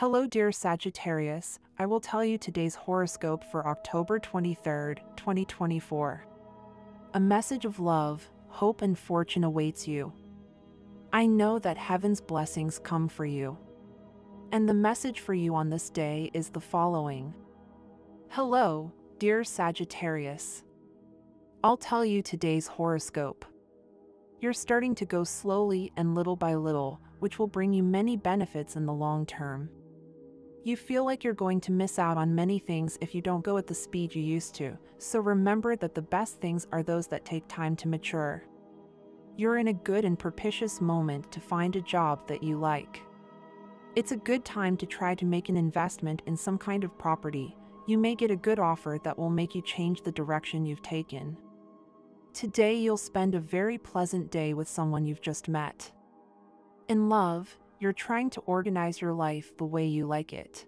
Hello dear Sagittarius, I will tell you today's horoscope for October 23rd, 2024. A message of love, hope and fortune awaits you. I know that heaven's blessings come for you. And the message for you on this day is the following. Hello, dear Sagittarius. I'll tell you today's horoscope. You're starting to go slowly and little by little, which will bring you many benefits in the long term. You feel like you're going to miss out on many things if you don't go at the speed you used to, so remember that the best things are those that take time to mature. You're in a good and propitious moment to find a job that you like. It's a good time to try to make an investment in some kind of property. You may get a good offer that will make you change the direction you've taken. Today you'll spend a very pleasant day with someone you've just met. In love, you're trying to organize your life the way you like it.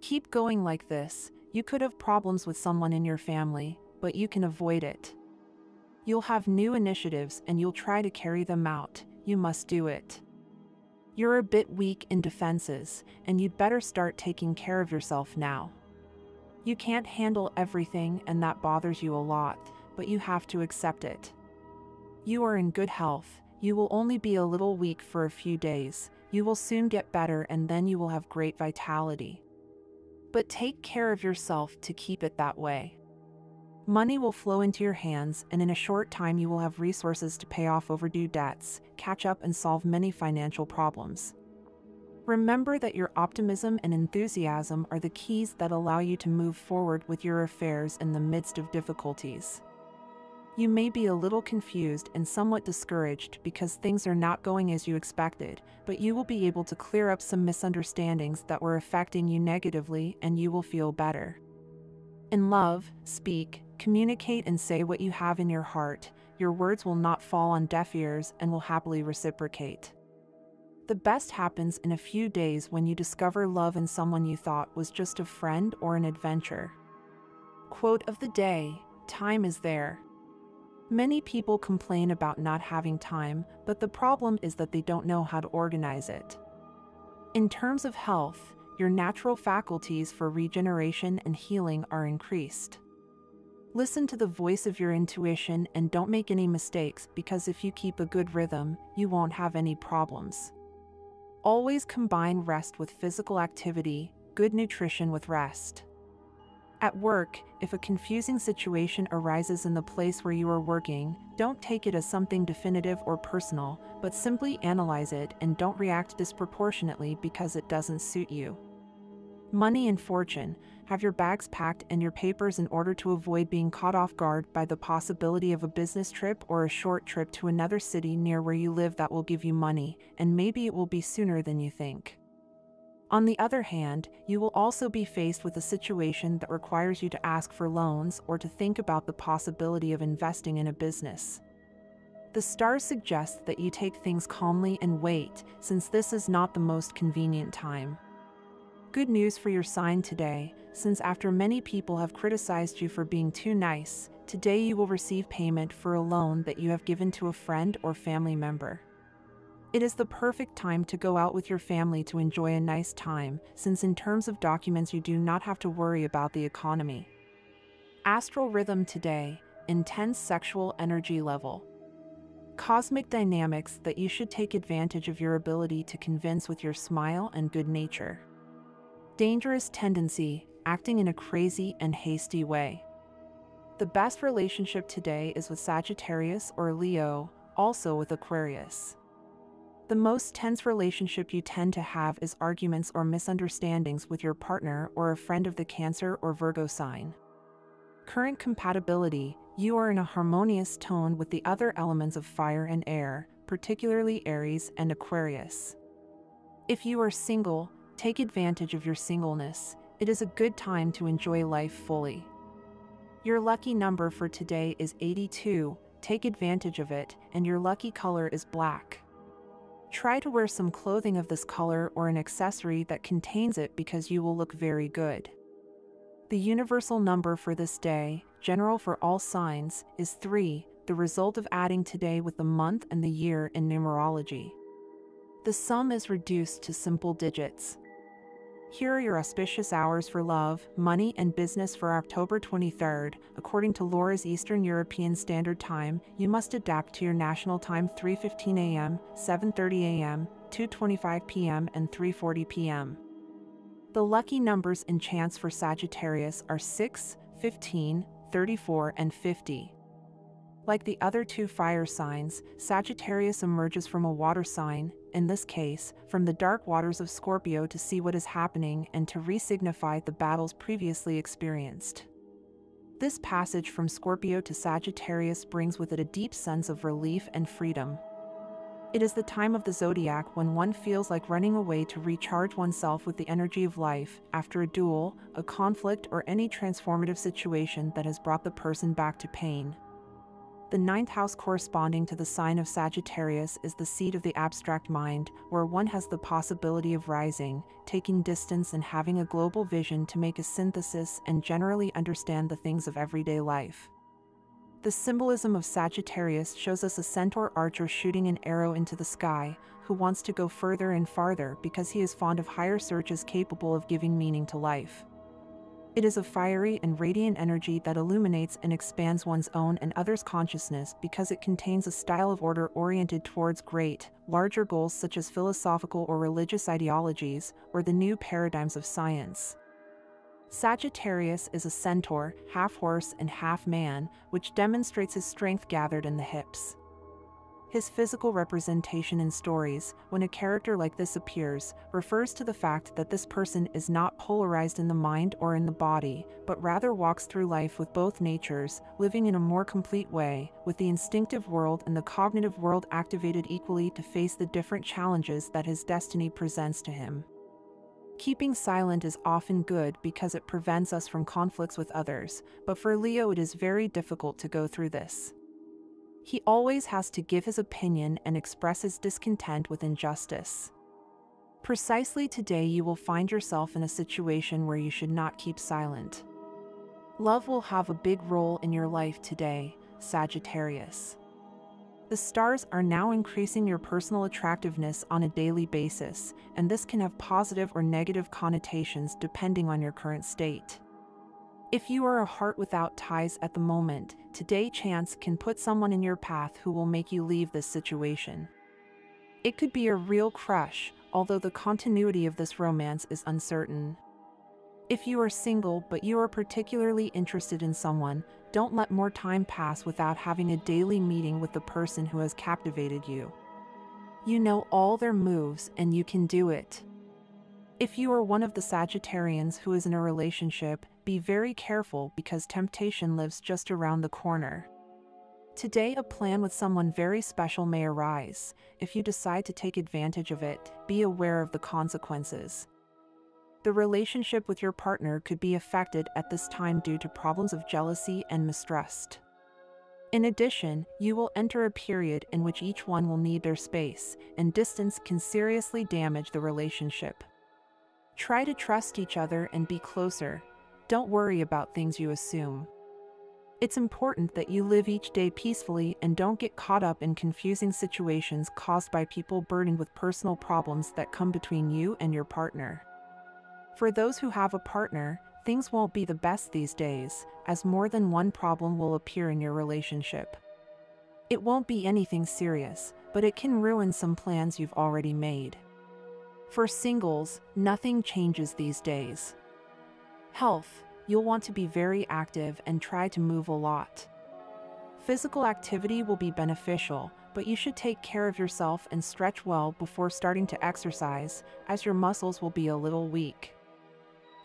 Keep going like this. You could have problems with someone in your family, but you can avoid it. You'll have new initiatives and you'll try to carry them out. You must do it. You're a bit weak in defenses, and you'd better start taking care of yourself now. You can't handle everything and that bothers you a lot, but you have to accept it. You are in good health. You will only be a little weak for a few days. You will soon get better and then you will have great vitality. But take care of yourself to keep it that way. Money will flow into your hands and in a short time you will have resources to pay off overdue debts, catch up and solve many financial problems. Remember that your optimism and enthusiasm are the keys that allow you to move forward with your affairs in the midst of difficulties. You may be a little confused and somewhat discouraged because things are not going as you expected, but you will be able to clear up some misunderstandings that were affecting you negatively and you will feel better. In love, speak, communicate and say what you have in your heart. Your words will not fall on deaf ears and will happily reciprocate. The best happens in a few days when you discover love in someone you thought was just a friend or an adventure. Quote of the day, time is there. Many people complain about not having time, but the problem is that they don't know how to organize it. In terms of health, your natural faculties for regeneration and healing are increased. Listen to the voice of your intuition and don't make any mistakes because if you keep a good rhythm, you won't have any problems. Always combine rest with physical activity, good nutrition with rest. At work, if a confusing situation arises in the place where you are working, don't take it as something definitive or personal, but simply analyze it and don't react disproportionately because it doesn't suit you. Money and fortune, have your bags packed and your papers in order to avoid being caught off guard by the possibility of a business trip or a short trip to another city near where you live that will give you money, and maybe it will be sooner than you think. On the other hand, you will also be faced with a situation that requires you to ask for loans or to think about the possibility of investing in a business. The stars suggest that you take things calmly and wait, since this is not the most convenient time. Good news for your sign today, since after many people have criticized you for being too nice, today you will receive payment for a loan that you have given to a friend or family member. It is the perfect time to go out with your family to enjoy a nice time, since in terms of documents you do not have to worry about the economy. Astral rhythm today, intense sexual energy level. Cosmic dynamics that you should take advantage of your ability to convince with your smile and good nature. Dangerous tendency, acting in a crazy and hasty way. The best relationship today is with Sagittarius or Leo, also with Aquarius. The most tense relationship you tend to have is arguments or misunderstandings with your partner or a friend of the Cancer or Virgo sign. Current compatibility, you are in a harmonious tone with the other elements of fire and air, particularly Aries and Aquarius. If you are single, take advantage of your singleness. It is a good time to enjoy life fully. Your lucky number for today is 82, take advantage of it, and your lucky color is black. Try to wear some clothing of this color or an accessory that contains it because you will look very good. The universal number for this day, general for all signs, is 3, the result of adding today with the month and the year in numerology. The sum is reduced to simple digits. Here are your auspicious hours for love, money, and business for October 23rd. According to Laura's Eastern European Standard Time, you must adapt to your national time 3:15 a.m., 7:30 a.m., 2:25 p.m., and 3:40 p.m. The lucky numbers and chance for Sagittarius are 6, 15, 34, and 50. Like the other two fire signs, Sagittarius emerges from a water sign, in this case, from the dark waters of Scorpio to see what is happening and to re-signify the battles previously experienced. This passage from Scorpio to Sagittarius brings with it a deep sense of relief and freedom. It is the time of the zodiac when one feels like running away to recharge oneself with the energy of life after a duel, a conflict, or any transformative situation that has brought the person back to pain. The ninth house corresponding to the sign of Sagittarius is the seat of the abstract mind, where one has the possibility of rising, taking distance, and having a global vision to make a synthesis and generally understand the things of everyday life. The symbolism of Sagittarius shows us a centaur archer shooting an arrow into the sky, who wants to go further and farther because he is fond of higher searches capable of giving meaning to life. It is a fiery and radiant energy that illuminates and expands one's own and others' consciousness because it contains a style of order oriented towards great, larger goals such as philosophical or religious ideologies, or the new paradigms of science. Sagittarius is a centaur, half horse and half man, which demonstrates his strength gathered in the hips. His physical representation in stories, when a character like this appears, refers to the fact that this person is not polarized in the mind or in the body, but rather walks through life with both natures, living in a more complete way, with the instinctive world and the cognitive world activated equally to face the different challenges that his destiny presents to him. Keeping silent is often good because it prevents us from conflicts with others, but for Leo it is very difficult to go through this. He always has to give his opinion and express his discontent with injustice. Precisely today you will find yourself in a situation where you should not keep silent. Love will have a big role in your life today, Sagittarius. The stars are now increasing your personal attractiveness on a daily basis, and this can have positive or negative connotations depending on your current state. If you are a heart without ties at the moment, today chance can put someone in your path who will make you leave this situation. It could be a real crush, although the continuity of this romance is uncertain. If you are single but you are particularly interested in someone, don't let more time pass without having a daily meeting with the person who has captivated you. You know all their moves and you can do it. If you are one of the Sagittarians who is in a relationship, be very careful because temptation lives just around the corner. Today a plan with someone very special may arise. If you decide to take advantage of it, be aware of the consequences. The relationship with your partner could be affected at this time due to problems of jealousy and mistrust. In addition, you will enter a period in which each one will need their space, and distance can seriously damage the relationship. Try to trust each other and be closer. Don't worry about things you assume. It's important that you live each day peacefully and don't get caught up in confusing situations caused by people burdened with personal problems that come between you and your partner. For those who have a partner, things won't be the best these days, as more than one problem will appear in your relationship. It won't be anything serious, but it can ruin some plans you've already made. For singles, nothing changes these days. Health, you'll want to be very active and try to move a lot. Physical activity will be beneficial, but you should take care of yourself and stretch well before starting to exercise, as your muscles will be a little weak.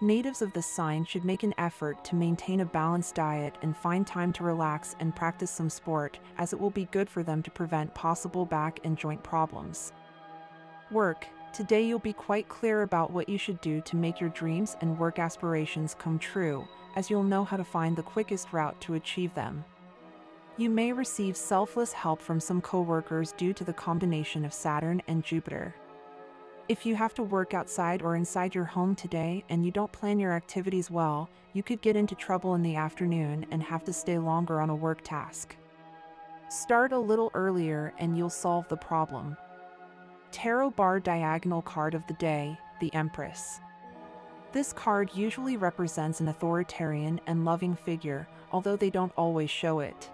Natives of this sign should make an effort to maintain a balanced diet and find time to relax and practice some sport, as it will be good for them to prevent possible back and joint problems. Work, today you'll be quite clear about what you should do to make your dreams and work aspirations come true, as you'll know how to find the quickest route to achieve them. You may receive selfless help from some coworkers due to the combination of Saturn and Jupiter. If you have to work outside or inside your home today and you don't plan your activities well, you could get into trouble in the afternoon and have to stay longer on a work task. Start a little earlier and you'll solve the problem. Tarot bar diagonal card of the day, the Empress. This card usually represents an authoritarian and loving figure, although they don't always show it.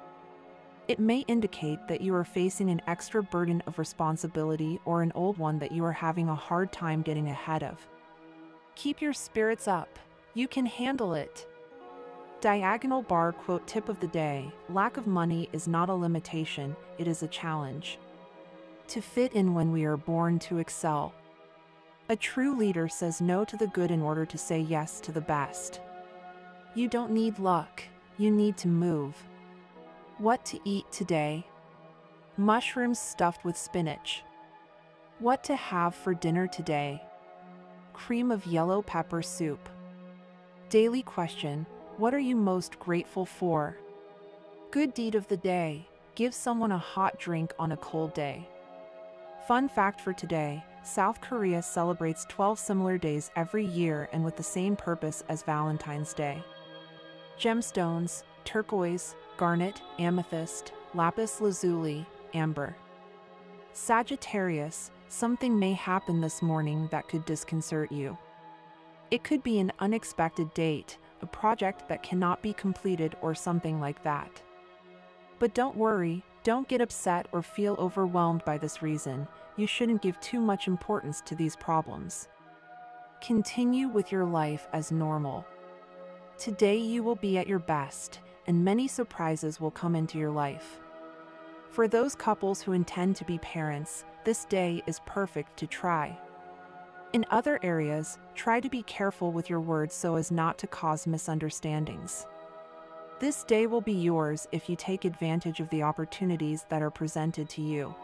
It may indicate that you are facing an extra burden of responsibility or an old one that you are having a hard time getting ahead of. Keep your spirits up. You can handle it. Diagonal bar quote tip of the day: lack of money is not a limitation, it is a challenge. To fit in when we are born to excel. A true leader says no to the good in order to say yes to the best. You don't need luck, you need to move. What to eat today? Mushrooms stuffed with spinach. What to have for dinner today? Cream of yellow pepper soup. Daily question: what are you most grateful for? Good deed of the day: give someone a hot drink on a cold day. Fun fact for today: South Korea celebrates 12 similar days every year and with the same purpose as Valentine's Day. Gemstones: turquoise, garnet, amethyst, lapis lazuli, amber. Sagittarius, something may happen this morning that could disconcert you. It could be an unexpected date, a project that cannot be completed, or something like that. But don't worry, don't get upset or feel overwhelmed by this reason. You shouldn't give too much importance to these problems. Continue with your life as normal. Today you will be at your best, and many surprises will come into your life. For those couples who intend to be parents, this day is perfect to try. In other areas, try to be careful with your words so as not to cause misunderstandings. This day will be yours if you take advantage of the opportunities that are presented to you.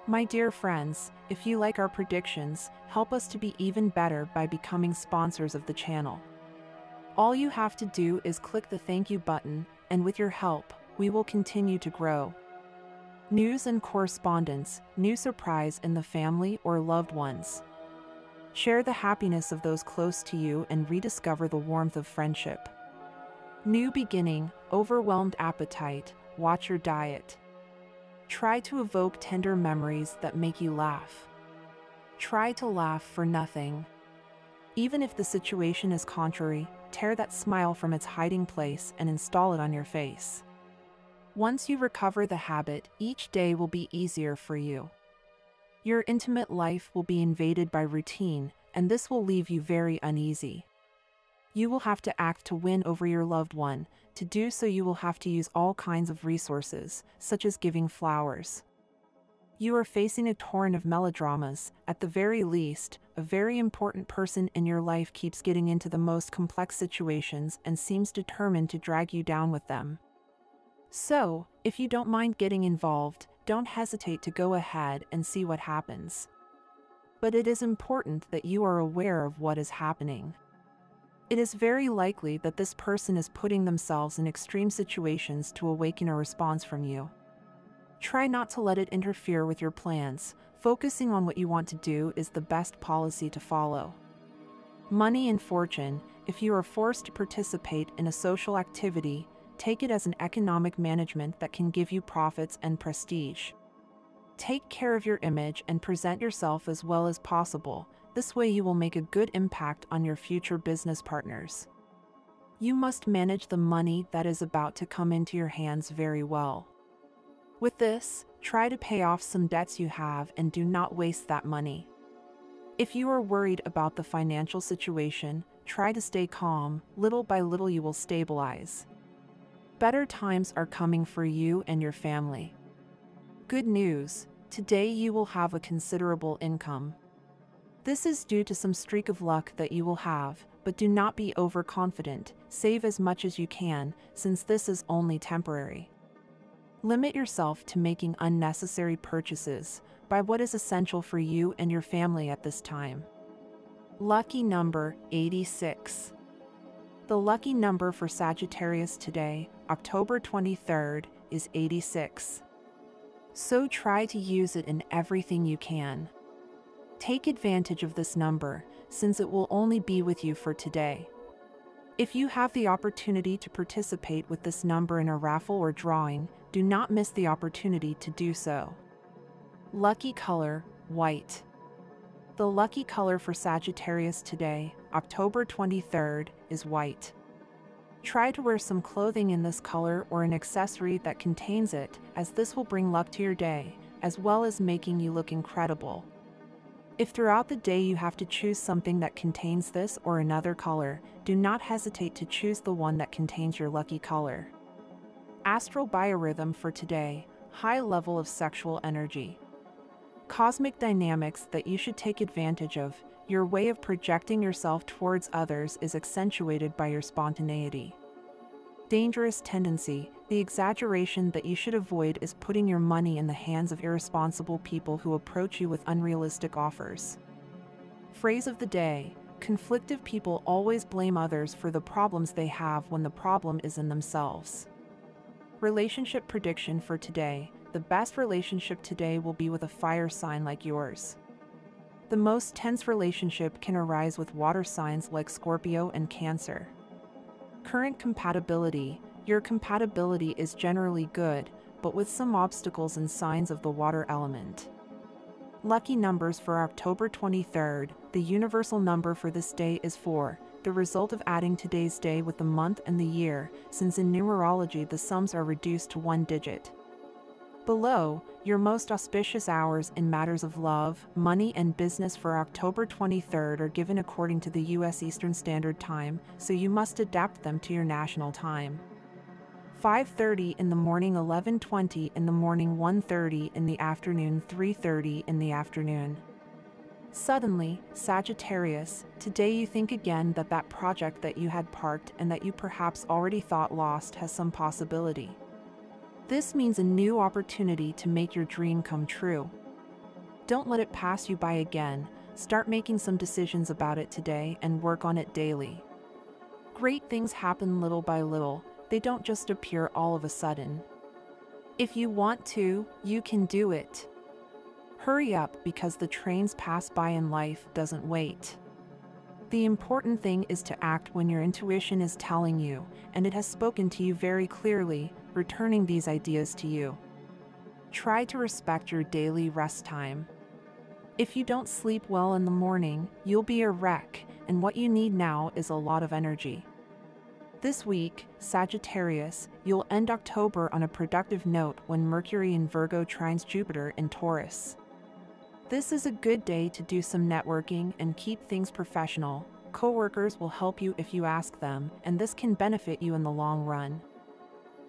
My dear friends, if you like our predictions, help us to be even better by becoming sponsors of the channel. All you have to do is click the thank you button, and with your help, we will continue to grow. News and correspondence: new surprise in the family or loved ones. Share the happiness of those close to you and rediscover the warmth of friendship. New beginning: overwhelmed appetite, watch your diet. Try to evoke tender memories that make you laugh. Try to laugh for nothing. Even if the situation is contrary, tear that smile from its hiding place and install it on your face. Once you recover the habit, each day will be easier for you. Your intimate life will be invaded by routine, and this will leave you very uneasy. You will have to act to win over your loved one. To do so, you will have to use all kinds of resources, such as giving flowers. You are facing a torrent of melodramas. At the very least, a very important person in your life keeps getting into the most complex situations and seems determined to drag you down with them. So, if you don't mind getting involved, don't hesitate to go ahead and see what happens. But it is important that you are aware of what is happening. It is very likely that this person is putting themselves in extreme situations to awaken a response from you. Try not to let it interfere with your plans. Focusing on what you want to do is the best policy to follow. Money and fortune: if you are forced to participate in a social activity, take it as an economic management that can give you profits and prestige. Take care of your image and present yourself as well as possible. This way you will make a good impact on your future business partners. You must manage the money that is about to come into your hands very well. With this, try to pay off some debts you have and do not waste that money. If you are worried about the financial situation, try to stay calm. Little by little you will stabilize. Better times are coming for you and your family. Good news: today you will have a considerable income. This is due to some streak of luck that you will have, but do not be overconfident. Save as much as you can, since this is only temporary. Limit yourself to making unnecessary purchases. Buy what is essential for you and your family at this time. Lucky number: 86. The lucky number for Sagittarius today, October 23rd, is 86. So try to use it in everything you can. Take advantage of this number, since it will only be with you for today. If you have the opportunity to participate with this number in a raffle or drawing, do not miss the opportunity to do so. Lucky color: white. The lucky color for Sagittarius today, October 23rd, is white. Try to wear some clothing in this color or an accessory that contains it, as this will bring luck to your day, as well as making you look incredible. If throughout the day you have to choose something that contains this or another color, do not hesitate to choose the one that contains your lucky color. Astral biorhythm for today: high level of sexual energy. Cosmic dynamics that you should take advantage of. Your way of projecting yourself towards others is accentuated by your spontaneity. Dangerous tendency: the exaggeration that you should avoid is putting your money in the hands of irresponsible people who approach you with unrealistic offers. Phrase of the day: conflictive people always blame others for the problems they have when the problem is in themselves. Relationship prediction for today: the best relationship today will be with a fire sign like yours. The most tense relationship can arise with water signs like Scorpio and Cancer. Current compatibility: your compatibility is generally good, but with some obstacles and signs of the water element. Lucky numbers for October 23rd. The universal number for this day is 4, the result of adding today's day with the month and the year, since in numerology the sums are reduced to one digit. Below, your most auspicious hours in matters of love, money, and business for October 23rd are given according to the U.S. Eastern Standard Time, so you must adapt them to your national time. 5:30 in the morning, 11:20 in the morning, 1:30 in the afternoon, 3:30 in the afternoon. Suddenly, Sagittarius, today you think again that that project that you had parked and that you perhaps already thought lost has some possibility. This means a new opportunity to make your dream come true. Don't let it pass you by again. Start making some decisions about it today and work on it daily. Great things happen little by little. They don't just appear all of a sudden. If you want to, you can do it. Hurry up, because the trains pass by and life doesn't wait. The important thing is to act when your intuition is telling you, and it has spoken to you very clearly, returning these ideas to you. Try to respect your daily rest time. If you don't sleep well in the morning, you'll be a wreck, and what you need now is a lot of energy. This week, Sagittarius, you'll end October on a productive note when Mercury in Virgo trines Jupiter in Taurus. This is a good day to do some networking and keep things professional. Coworkers will help you if you ask them, and this can benefit you in the long run.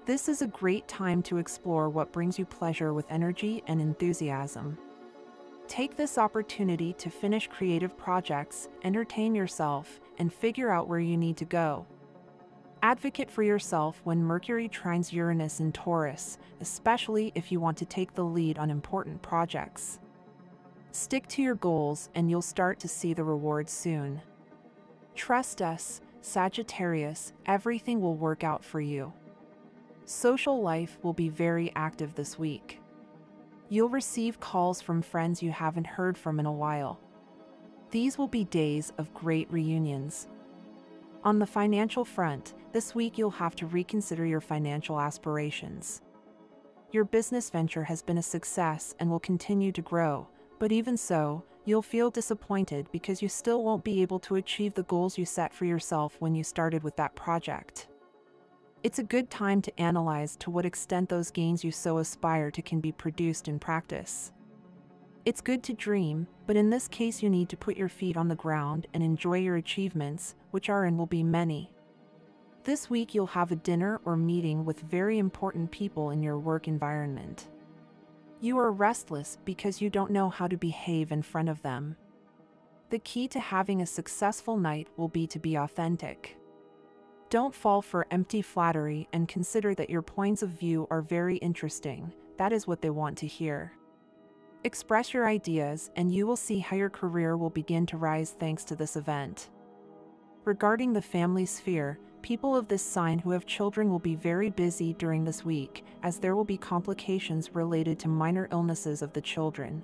This is a great time to explore what brings you pleasure with energy and enthusiasm. Take this opportunity to finish creative projects, entertain yourself, and figure out where you need to go. Advocate for yourself when Mercury trines Uranus in Taurus, especially if you want to take the lead on important projects. Stick to your goals and you'll start to see the rewards soon. Trust us, Sagittarius, everything will work out for you. Social life will be very active this week. You'll receive calls from friends you haven't heard from in a while. These will be days of great reunions. On the financial front, this week you'll have to reconsider your financial aspirations. Your business venture has been a success and will continue to grow, but even so, you'll feel disappointed because you still won't be able to achieve the goals you set for yourself when you started with that project. It's a good time to analyze to what extent those gains you so aspire to can be produced in practice. It's good to dream, but in this case you need to put your feet on the ground and enjoy your achievements, which are and will be many. This week you'll have a dinner or meeting with very important people in your work environment. You are restless because you don't know how to behave in front of them. The key to having a successful night will be to be authentic. Don't fall for empty flattery and consider that your points of view are very interesting. That is what they want to hear. Express your ideas and you will see how your career will begin to rise thanks to this event. Regarding the family sphere, people of this sign who have children will be very busy during this week, as there will be complications related to minor illnesses of the children.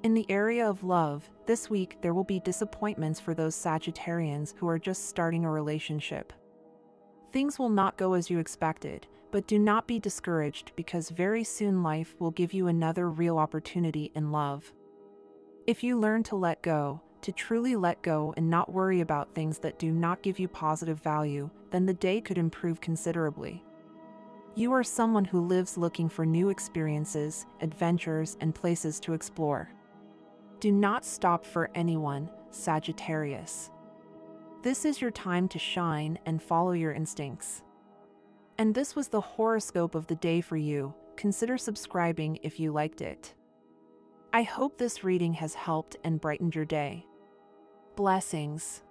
In the area of love, this week there will be disappointments for those Sagittarians who are just starting a relationship. Things will not go as you expected, but do not be discouraged because very soon life will give you another real opportunity in love. If you learn to let go, to truly let go and not worry about things that do not give you positive value, then the day could improve considerably. You are someone who lives looking for new experiences, adventures, and places to explore. Do not stop for anyone, Sagittarius. This is your time to shine and follow your instincts. And this was the horoscope of the day for you. Consider subscribing if you liked it. I hope this reading has helped and brightened your day. Blessings.